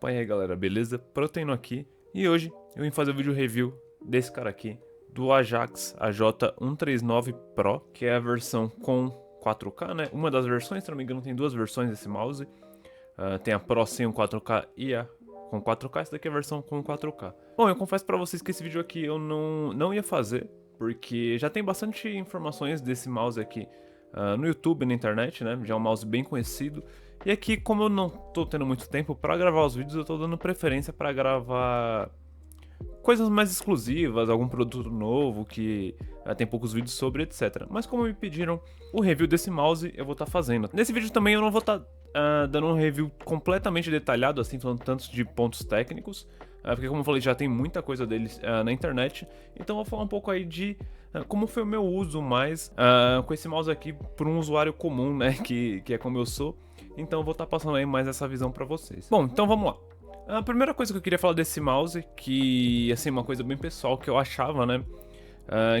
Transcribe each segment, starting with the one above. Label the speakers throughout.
Speaker 1: E aí galera, beleza? Proteno aqui e hoje eu vim fazer o vídeo review desse cara aqui, do Ajax AJ139 Pro, que é a versão com 4K, né? Uma das versões, se não me engano, tem duas versões desse mouse. Tem a Pro sem o 4K e a com 4K, essa daqui é a versão com 4K. Bom, eu confesso pra vocês que esse vídeo aqui eu não ia fazer, porque já tem bastante informações desse mouse aqui no YouTube, na internet, né? Já é um mouse bem conhecido. E aqui, como eu não tô tendo muito tempo pra gravar os vídeos, eu tô dando preferência pra gravar coisas mais exclusivas, algum produto novo que tem poucos vídeos sobre, etc. Mas como me pediram o review desse mouse, eu vou estar fazendo. Nesse vídeo também eu não vou estar dando um review completamente detalhado, assim, falando tantos de pontos técnicos, porque como eu falei, já tem muita coisa deles na internet. Então eu vou falar um pouco aí de como foi o meu uso mais com esse mouse aqui por um usuário comum, né, que é como eu sou. Então eu vou estar passando aí mais essa visão pra vocês. Bom, então vamos lá. A primeira coisa que eu queria falar desse mouse, que assim, uma coisa bem pessoal que eu achava, né,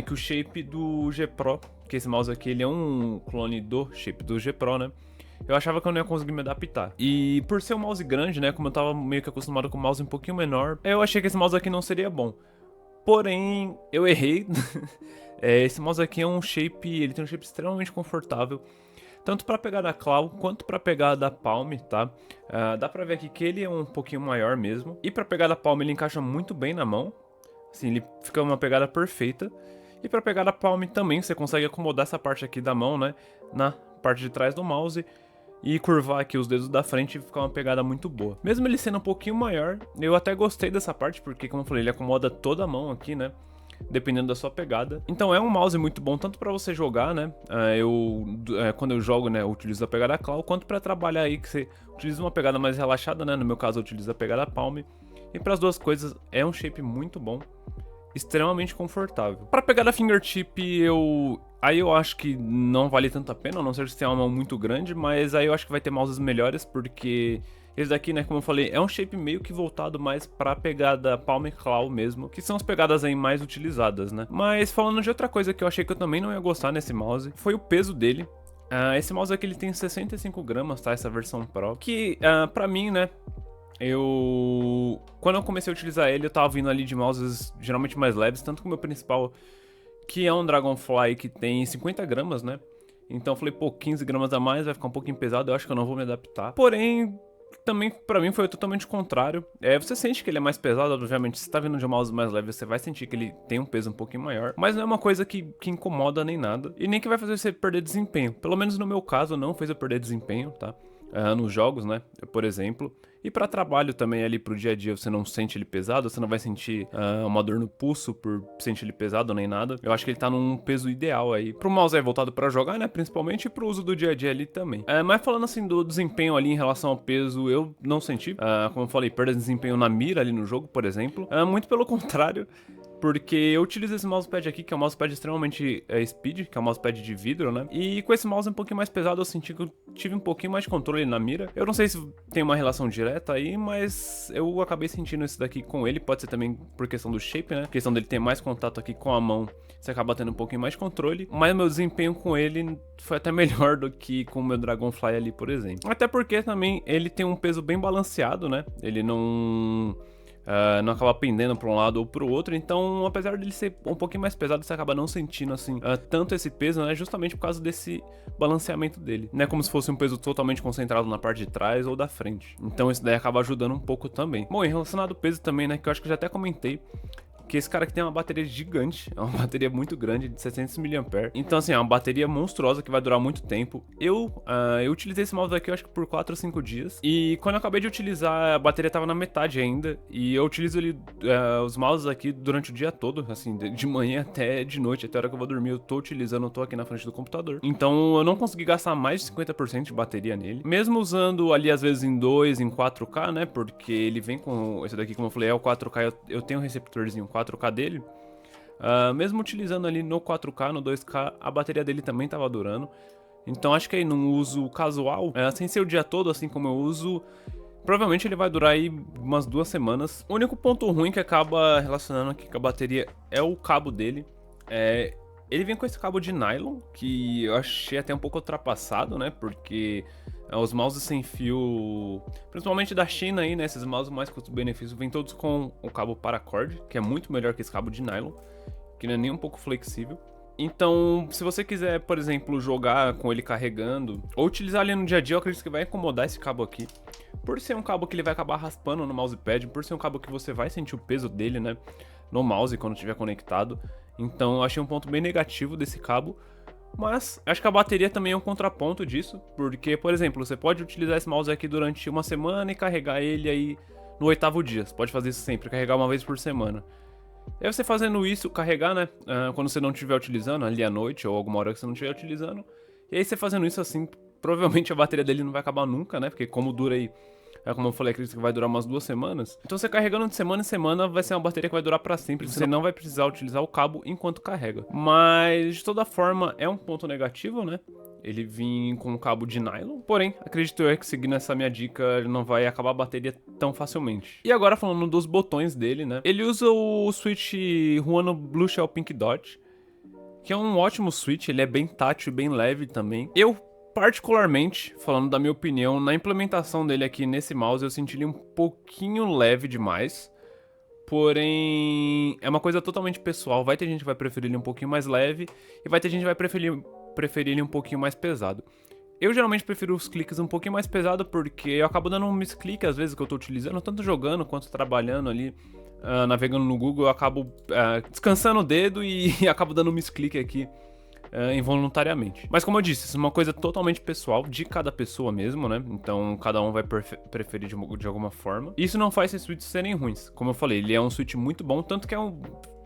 Speaker 1: que o shape do G Pro, que esse mouse aqui ele é um clone do shape do G Pro, né, eu achava que eu não ia conseguir me adaptar. E por ser um mouse grande, né, como eu tava meio que acostumado com um mouse um pouquinho menor, eu achei que esse mouse aqui não seria bom. Porém, eu errei. Esse mouse aqui é um shape, ele tem um shape extremamente confortável, tanto para pegar da claw quanto para pegar da palm, tá? Dá pra ver aqui que ele é um pouquinho maior mesmo. E para pegar da palm ele encaixa muito bem na mão. Assim, ele fica uma pegada perfeita. E para pegar da palm também você consegue acomodar essa parte aqui da mão, né? Na parte de trás do mouse. E curvar aqui os dedos da frente e ficar uma pegada muito boa. Mesmo ele sendo um pouquinho maior, eu até gostei dessa parte, porque como eu falei, ele acomoda toda a mão aqui, né? Dependendo da sua pegada. Então é um mouse muito bom tanto para você jogar, né? Quando eu jogo, né, eu utilizo a pegada claw, quanto para trabalhar aí que você utiliza uma pegada mais relaxada, né? No meu caso eu utilizo a pegada palm. E para as duas coisas é um shape muito bom, extremamente confortável. Para pegada fingertip aí eu acho que não vale tanto a pena, a não ser que você tenha uma mão muito grande, mas aí eu acho que vai ter mouses melhores, porque esse daqui, né, como eu falei, é um shape meio que voltado mais pra pegada palm e claw mesmo, que são as pegadas aí mais utilizadas, né. Mas falando de outra coisa que eu achei que eu também não ia gostar nesse mouse, foi o peso dele. Esse mouse aqui ele tem 65 gramas, tá, essa versão Pro, que pra mim, né, quando eu comecei a utilizar ele, eu tava vindo ali de mouses geralmente mais leves, tanto que o meu principal, que é um Dragonfly que tem 50 gramas, né? Então eu falei, pô, 15 gramas a mais vai ficar um pouquinho pesado, eu acho que eu não vou me adaptar. Porém, também pra mim foi totalmente o contrário. Você sente que ele é mais pesado, obviamente, se você tá vindo de um mouse mais leve, você vai sentir que ele tem um peso um pouquinho maior. Mas não é uma coisa que incomoda nem nada, e nem que vai fazer você perder desempenho. Pelo menos no meu caso, não fez eu perder desempenho, tá? Nos jogos, né, por exemplo. E para trabalho também ali pro dia a dia, você não sente ele pesado, você não vai sentir uma dor no pulso por sentir ele pesado nem nada. Eu acho que ele tá num peso ideal aí. Pro mouse é voltado para jogar, né, principalmente, e pro uso do dia a dia ali também. Mas falando assim do desempenho ali em relação ao peso, eu não senti, como eu falei, perda de desempenho na mira ali no jogo, por exemplo. Muito pelo contrário. Porque eu utilizo esse mousepad aqui, que é um mousepad extremamente speed, que é um mousepad de vidro, né? E com esse mouse um pouquinho mais pesado, eu senti que eu tive um pouquinho mais de controle na mira. Eu não sei se tem uma relação direta aí, mas eu acabei sentindo isso daqui com ele. Pode ser também por questão do shape, né? A questão dele ter mais contato aqui com a mão, você acaba tendo um pouquinho mais de controle. Mas meu desempenho com ele foi até melhor do que com o meu Dragonfly ali, por exemplo. Até porque também ele tem um peso bem balanceado, né? Ele não acaba pendendo para um lado ou para o outro, então apesar dele ser um pouquinho mais pesado, você acaba não sentindo assim tanto esse peso, né, justamente por causa desse balanceamento dele, não é como se fosse um peso totalmente concentrado na parte de trás ou da frente, então isso daí acaba ajudando um pouco também. Bom, em relacionado ao peso também, né, que eu acho que eu já até comentei, que esse cara aqui tem uma bateria gigante, é uma bateria muito grande, de 700 mAh. Então assim, é uma bateria monstruosa que vai durar muito tempo. Eu utilizei esse mouse aqui, eu acho que por 4 ou 5 dias. E quando eu acabei de utilizar, a bateria tava na metade ainda. E eu utilizo os mouses aqui durante o dia todo, assim, de manhã até de noite, até a hora que eu vou dormir, eu tô utilizando, eu tô aqui na frente do computador. Então eu não consegui gastar mais de 50% de bateria nele. Mesmo usando ali, às vezes, em 2, em 4K, né? Porque ele vem com esse daqui, como eu falei, é o 4K, eu tenho um receptorzinho 4K dele. Mesmo utilizando ali no 4K, no 2K, a bateria dele também tava durando. Então acho que aí num uso casual, sem ser o dia todo, assim como eu uso, provavelmente ele vai durar aí umas 2 semanas. O único ponto ruim que acaba relacionando aqui com a bateria é o cabo dele. Ele vem com esse cabo de nylon, que eu achei até um pouco ultrapassado, né? Porque Os mouses sem fio, principalmente da China aí, né? Esses mouses mais custo-benefício, vêm todos com o cabo paracord, que é muito melhor que esse cabo de nylon, que não é nem um pouco flexível. Então, se você quiser, por exemplo, jogar com ele carregando, ou utilizar ali no dia a dia, eu acredito que vai incomodar esse cabo aqui. Por ser um cabo que ele vai acabar raspando no mousepad, por ser um cabo que você vai sentir o peso dele, né, no mouse quando estiver conectado. Então, eu achei um ponto bem negativo desse cabo. Mas, acho que a bateria também é um contraponto disso, porque, por exemplo, você pode utilizar esse mouse aqui durante uma semana e carregar ele aí no 8º dia. Você pode fazer isso sempre, carregar uma vez por semana. E aí você fazendo isso, carregar, né, quando você não estiver utilizando, ali à noite ou alguma hora que você não estiver utilizando. E aí você fazendo isso assim, provavelmente a bateria dele não vai acabar nunca, né, porque como dura aí, como eu falei, acredito que vai durar umas 2 semanas. Então você carregando de semana em semana vai ser uma bateria que vai durar pra sempre, você não vai precisar utilizar o cabo enquanto carrega. Mas, de toda forma, é um ponto negativo, né, ele vir com um cabo de nylon. Porém, acredito eu que seguindo essa minha dica, ele não vai acabar a bateria tão facilmente. E agora falando dos botões dele, né? Ele usa o switch Huano Blue Shell Pink Dot, que é um ótimo switch, ele é bem tátil e bem leve também. Eu, particularmente, falando da minha opinião, na implementação dele aqui nesse mouse, eu senti ele um pouquinho leve demais. Porém, é uma coisa totalmente pessoal. Vai ter gente que vai preferir ele um pouquinho mais leve e vai ter gente que vai preferir ele um pouquinho mais pesado. Eu geralmente prefiro os cliques um pouquinho mais pesado porque eu acabo dando um misclick às vezes que eu tô utilizando, tanto jogando quanto trabalhando ali, navegando no Google, eu acabo descansando o dedo e acabo dando um misclick aqui involuntariamente. Mas como eu disse, isso é uma coisa totalmente pessoal, de cada pessoa mesmo, né? Então cada um vai preferir de alguma forma. E isso não faz esses switches serem ruins. Como eu falei, ele é um switch muito bom, tanto que é um...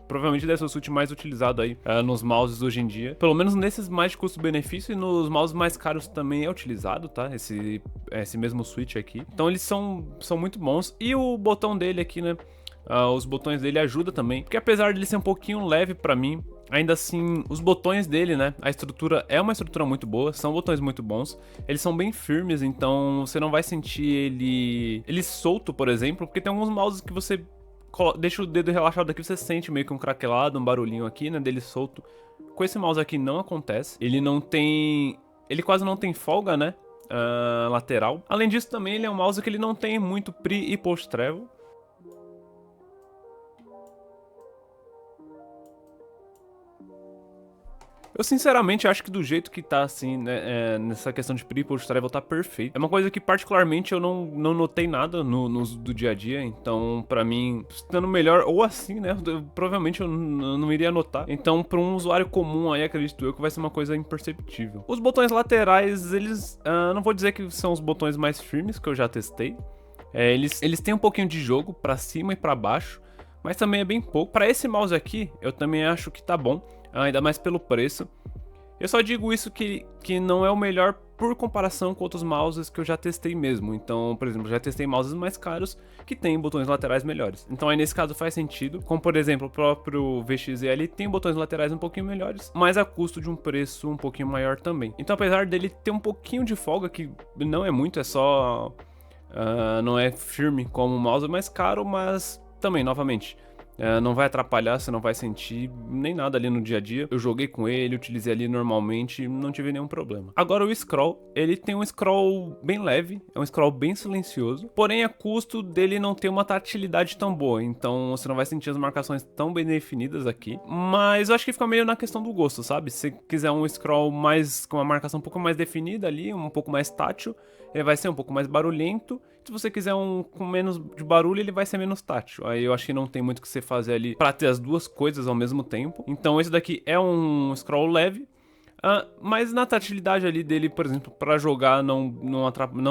Speaker 1: Provavelmente deve ser o switch mais utilizado aí nos mouses hoje em dia. Pelo menos nesses mais de custo-benefício e nos mouses mais caros também é utilizado, tá? Esse mesmo switch aqui. Então eles são muito bons. E o botão dele aqui, né? Os botões dele ajudam também. Porque apesar de ele ser um pouquinho leve pra mim, ainda assim, os botões dele, né? A estrutura é uma estrutura muito boa, são botões muito bons. Eles são bem firmes, então você não vai sentir ele solto, por exemplo. Porque tem alguns mouses que você deixa o dedo relaxado aqui, você sente meio que um craquelado, um barulhinho aqui, né, dele solto. Com esse mouse aqui não acontece. Ele quase não tem folga, né, lateral. Além disso também ele é um mouse que ele não tem muito pre e post travel. Eu sinceramente acho que do jeito que tá assim, né, nessa questão de pre e post travel tá perfeito. É uma coisa que particularmente eu não notei nada no uso do dia a dia, então pra mim, estando melhor ou assim, né, provavelmente eu não iria notar. Então pra um usuário comum aí, acredito eu que vai ser uma coisa imperceptível. Os botões laterais, eles, não vou dizer que são os botões mais firmes que eu já testei. Eles têm um pouquinho de jogo pra cima e pra baixo, mas também é bem pouco. Pra esse mouse aqui, eu também acho que tá bom. Ainda mais pelo preço. Eu só digo isso que não é o melhor por comparação com outros mouses que eu já testei mesmo. Então, por exemplo, já testei mouses mais caros que tem botões laterais melhores. Então aí nesse caso faz sentido. Como por exemplo, o próprio VXL tem botões laterais um pouquinho melhores, mas a custo de um preço um pouquinho maior também. Então apesar dele ter um pouquinho de folga, que não é muito, é só... não é firme como o mouse mais caro, mas também, novamente... não vai atrapalhar, você não vai sentir nem nada ali no dia a dia. Eu joguei com ele, utilizei ali normalmente, não tive nenhum problema. Agora o scroll, ele tem um scroll bem leve, é um scroll bem silencioso, porém a custo dele não ter uma tatilidade tão boa, então você não vai sentir as marcações tão bem definidas aqui. Mas eu acho que fica meio na questão do gosto, sabe? Se você quiser um scroll mais com uma marcação um pouco mais definida ali, um pouco mais tátil, ele vai ser um pouco mais barulhento. Se você quiser um com menos de barulho, ele vai ser menos tátil. Aí eu acho que não tem muito o que você fazer ali pra ter as duas coisas ao mesmo tempo. Então esse daqui é um scroll leve. Mas na tatilidade ali dele, por exemplo, pra jogar não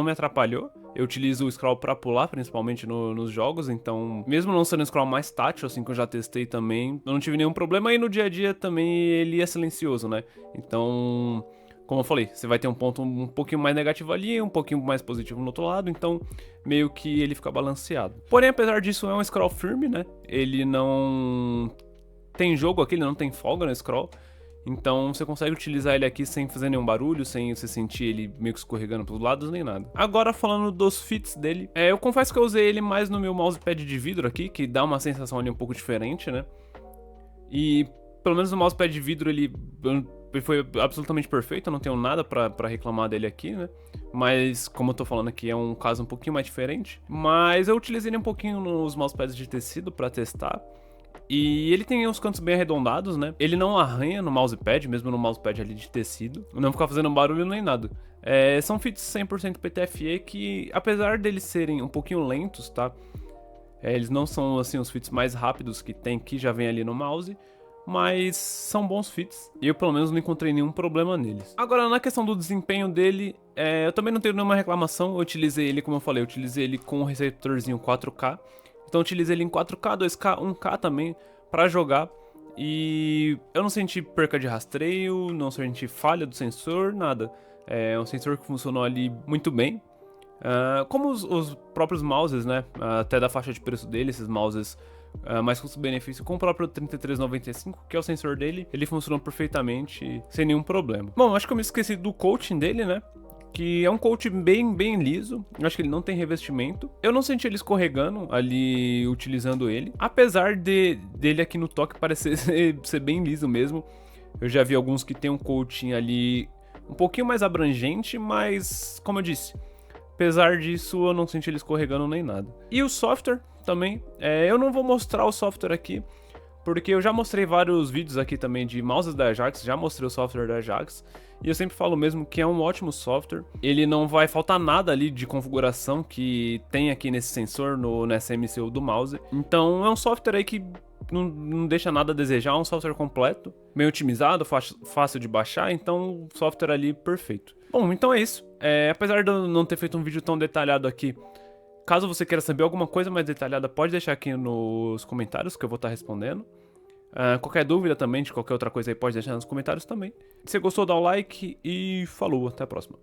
Speaker 1: me atrapalhou. Eu utilizo o scroll pra pular, principalmente nos jogos. Então, mesmo não sendo um scroll mais tátil, assim que eu já testei também, eu não tive nenhum problema. E no dia a dia também ele é silencioso, né? Então... Como eu falei, você vai ter um ponto um pouquinho mais negativo ali, um pouquinho mais positivo no outro lado, então meio que ele fica balanceado. Porém, apesar disso, é um scroll firme, né? Ele não tem jogo aqui, ele não tem folga no scroll, então você consegue utilizar ele aqui sem fazer nenhum barulho, sem você sentir ele meio que escorregando pros lados, nem nada. Agora, falando dos fits dele, eu confesso que eu usei ele mais no meu mousepad de vidro aqui, que dá uma sensação ali um pouco diferente, né? E pelo menos no mousepad de vidro ele... ele foi absolutamente perfeito, eu não tenho nada pra reclamar dele aqui, né? Mas, como eu tô falando aqui, é um caso um pouquinho mais diferente. Mas eu utilizei ele um pouquinho nos mousepads de tecido pra testar. E ele tem os cantos bem arredondados, né? Ele não arranha no mousepad, mesmo no mousepad ali de tecido. Não fica fazendo barulho nem nada. São fits 100% PTFE que, apesar deles serem um pouquinho lentos, tá? Eles não são, assim, os fits mais rápidos que tem, que já vem ali no mouse. Mas são bons fits. E eu, pelo menos, não encontrei nenhum problema neles. Agora, na questão do desempenho dele, eu também não tenho nenhuma reclamação. Eu utilizei ele, como eu falei, eu utilizei ele com o receptorzinho 4K. Então eu utilizei ele em 4K, 2K, 1K também pra jogar. E eu não senti perca de rastreio, não senti falha do sensor, nada. É um sensor que funcionou ali muito bem. Como os próprios mouses, né? Até da faixa de preço dele, esses mouses mais custo-benefício, com o próprio 3395, que é o sensor dele, ele funcionou perfeitamente, sem nenhum problema. Bom, acho que eu me esqueci do coating dele, né? Que é um coach bem liso. Eu acho que ele não tem revestimento. Eu não senti ele escorregando ali utilizando ele. Apesar dele aqui no toque parecer ser bem liso mesmo. Eu já vi alguns que tem um coaching ali um pouquinho mais abrangente, mas como eu disse, apesar disso eu não senti ele escorregando nem nada. E o software também. Eu não vou mostrar o software aqui, porque eu já mostrei vários vídeos aqui também de mouses da Ajax, já mostrei o software da Ajax, e eu sempre falo mesmo que é um ótimo software. Ele não vai faltar nada ali de configuração que tem aqui nesse sensor, nessa MCU do mouse. Então é um software aí que não deixa nada a desejar, é um software completo, bem otimizado, fácil de baixar, então software ali perfeito. Bom, então é isso. Apesar de eu não ter feito um vídeo tão detalhado aqui, caso você queira saber alguma coisa mais detalhada, pode deixar aqui nos comentários que eu vou estar respondendo. Qualquer dúvida também de qualquer outra coisa aí, pode deixar nos comentários também. Se você gostou, dá o like e falou, até a próxima.